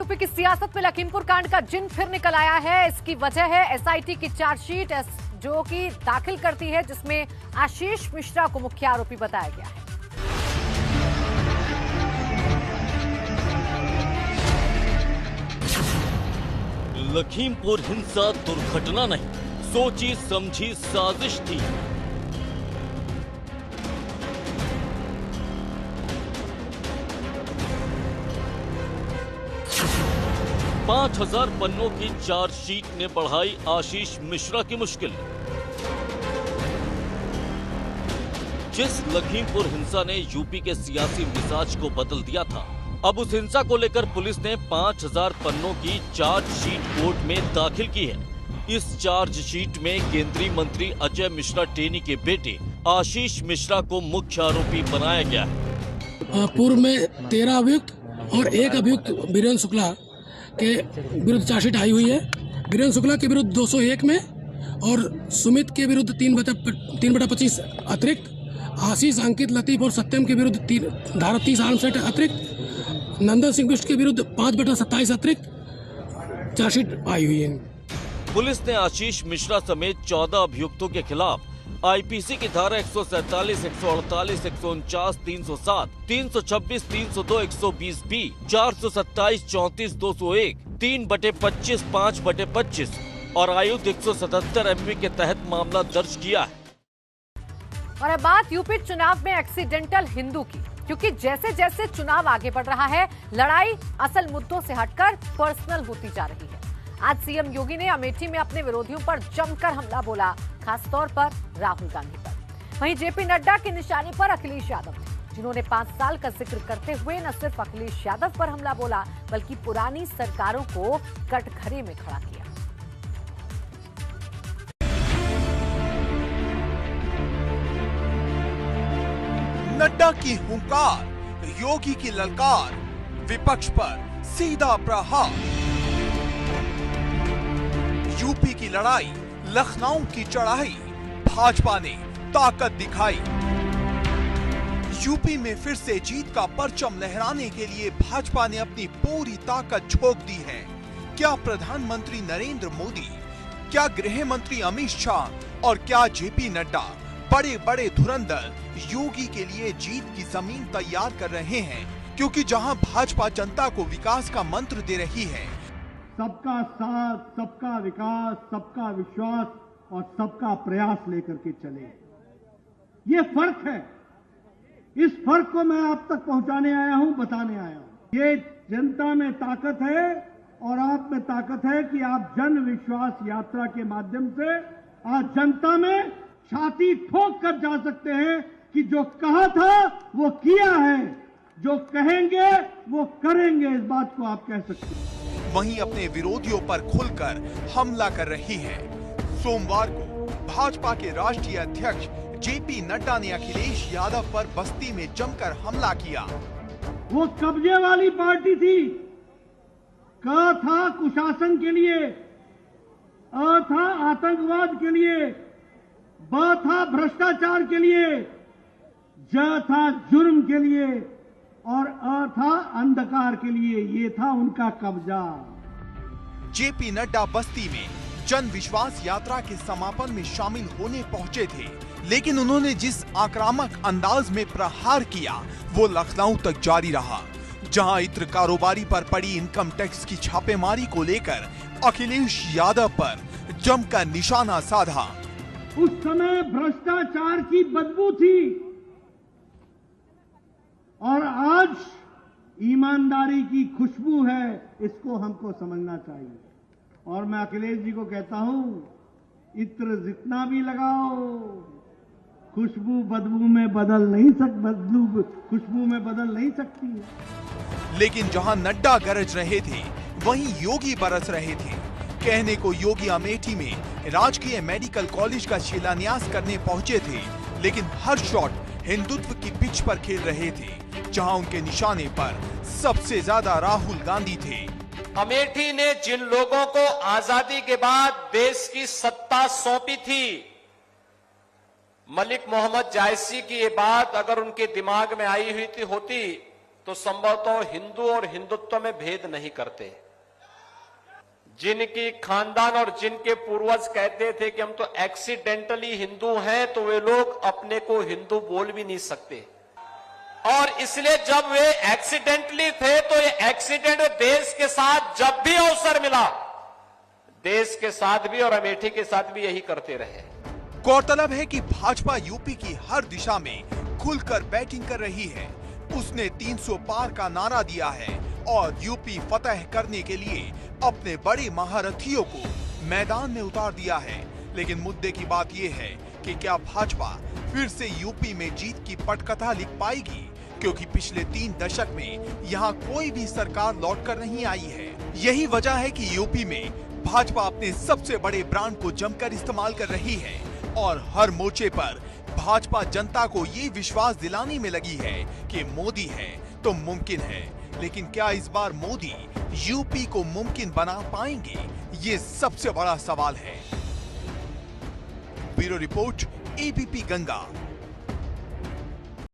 UP की सियासत में लखीमपुर कांड का जिन फिर निकल आया है। इसकी वजह है एसआईटी की चार्जशीट जो कि दाखिल करती है, जिसमें आशीष मिश्रा को मुख्य आरोपी बताया गया है। लखीमपुर हिंसा दुर्घटना नहीं, सोची समझी साजिश थी। पांच 5000 पन्नों की चार्जशीट ने बढ़ाई आशीष मिश्रा की मुश्किल। जिस लखीमपुर हिंसा ने यूपी के सियासी मिजाज को बदल दिया था, अब उस हिंसा को लेकर पुलिस ने 5000 पन्नों की चार्जशीट कोर्ट में दाखिल की है। इस चार्जशीट में केंद्रीय मंत्री अजय मिश्रा टेनी के बेटे आशीष मिश्रा को मुख्य आरोपी बनाया गया है। पूर्व में 13 अभियुक्त और एक अभियुक्त वीरेंद्र शुक्ला के विरुद्ध चार्जशीट आई हुई है। वीरेंद्र शुक्ला के विरुद्ध 201 में और सुमित के विरुद्ध 3/25 अतिरिक्त, आशीष, अंकित, लतीफ और सत्यम के विरुद्ध धारा 30 आर्म्स एक्ट अतिरिक्त, नंदन सिंह बिष्ट के विरुद्ध 5/27 अतिरिक्त चार्जशीट आई हुई है। पुलिस ने आशीष मिश्रा समेत 14 अभियुक्तों के खिलाफ आईपीसी की धारा 147, 148, 149, 307, 326, 302, 120 बी, 427, 34, 201, 3/25, 5/25 और आयुध 177 एमवी के तहत मामला दर्ज किया है। और अब बात यूपी चुनाव में एक्सीडेंटल हिंदू की, क्योंकि जैसे जैसे चुनाव आगे बढ़ रहा है, लड़ाई असल मुद्दों से हटकर पर्सनल होती जा रही है। आज सीएम योगी ने अमेठी में अपने विरोधियों पर जमकर हमला बोला, खासतौर पर राहुल गांधी पर। वहीं जेपी नड्डा की निशाने पर अखिलेश यादव थे, जिन्होंने 5 साल का जिक्र करते हुए न सिर्फ अखिलेश यादव पर हमला बोला, बल्कि पुरानी सरकारों को कटघरे में खड़ा किया। नड्डा की हुंकार, योगी की ललकार, विपक्ष पर सीधा प्रहार। यूपी की लड़ाई, लखनऊ की चढ़ाई, भाजपा ने ताकत दिखाई। यूपी में फिर से जीत का परचम लहराने के लिए भाजपा ने अपनी पूरी ताकत झोंक दी है। क्या प्रधानमंत्री नरेंद्र मोदी, क्या गृह मंत्री अमित शाह और क्या जेपी नड्डा, बड़े बड़े धुरंधर योगी के लिए जीत की जमीन तैयार कर रहे हैं, क्योंकि जहां भाजपा जनता को विकास का मंत्र दे रही है, सबका साथ, सबका विकास, सबका विश्वास और सबका प्रयास लेकर के चले। ये फर्क है। इस फर्क को मैं आप तक पहुंचाने आया हूं, बताने आया हूं। ये जनता में ताकत है और आप में ताकत है कि आप जन विश्वास यात्रा के माध्यम से आज जनता में छाती ठोक कर जा सकते हैं कि जो कहा था वो किया है, जो कहेंगे वो करेंगे, इस बात को आप कह सकते हैं। वहीं अपने विरोधियों पर खुलकर हमला कर रही है। सोमवार को भाजपा के राष्ट्रीय अध्यक्ष जेपी नड्डा ने अखिलेश यादव पर बस्ती में जमकर हमला किया। वो कब्जे वाली पार्टी थी। क था कुशासन के लिए, अ था आतंकवाद के लिए, ब था भ्रष्टाचार के लिए, ज था जुर्म के लिए और अ था अंधकार के लिए। ये था उनका कब्जा। जेपी नड्डा बस्ती में जन विश्वास यात्रा के समापन में शामिल होने पहुंचे थे, लेकिन उन्होंने जिस आक्रामक अंदाज में प्रहार किया वो लखनऊ तक जारी रहा, जहां इत्र कारोबारी पर पड़ी इनकम टैक्स की छापेमारी को लेकर अखिलेश यादव पर जमकर निशाना साधा। उस समय भ्रष्टाचार की बदबू थी और आज ईमानदारी की खुशबू है। इसको हमको समझना चाहिए। और मैं अखिलेश जी को कहता हूं, इत्र जितना भी लगाओ, खुशबू बदबू में बदल नहीं खुशबू में बदल नहीं सकती है। लेकिन जहां नड्डा गरज रहे थे, वहीं योगी बरस रहे थे। कहने को योगी अमेठी में राजकीय मेडिकल कॉलेज का शिलान्यास करने पहुंचे थे, लेकिन हर शॉट हिंदुत्व की पिच पर खेल रहे थे, जहां उनके निशाने पर सबसे ज्यादा राहुल गांधी थे। अमेठी ने जिन लोगों को आजादी के बाद देश की सत्ता सौंपी थी, मलिक मोहम्मद जायसी की ये बात अगर उनके दिमाग में आई हुई होती तो संभवतः हिंदू और हिंदुत्व में भेद नहीं करते। जिनकी खानदान और जिनके पूर्वज कहते थे कि हम तो एक्सीडेंटली हिंदू हैं, तो वे लोग अपने को हिंदू बोल भी नहीं सकते। और इसलिए जब वे एक्सीडेंटली थे तो ये एक्सीडेंट देश के साथ जब भी अवसर मिला, देश के साथ भी और अमेठी के साथ भी यही करते रहे। गौरतलब है कि भाजपा यूपी की हर दिशा में खुलकर बैटिंग कर रही है। उसने 300 पार का नारा दिया है और यूपी फतह करने के लिए अपने बड़े महारथियों को मैदान में उतार दिया है। लेकिन मुद्दे की बात यह है कि क्या भाजपा फिर से यूपी में जीत की पटकथा लिख पाएगी, क्योंकि पिछले 3 दशक में यहाँ कोई भी सरकार लौटकर नहीं आई है। यही वजह है कि यूपी में भाजपा अपने सबसे बड़े ब्रांड को जमकर इस्तेमाल कर रही है और हर मोर्चे पर भाजपा जनता को ये विश्वास दिलाने में लगी है कि मोदी है तो मुमकिन है। लेकिन क्या इस बार मोदी यूपी को मुमकिन बना पाएंगे, ये सबसे बड़ा सवाल है। Bureau report, ABP Ganga.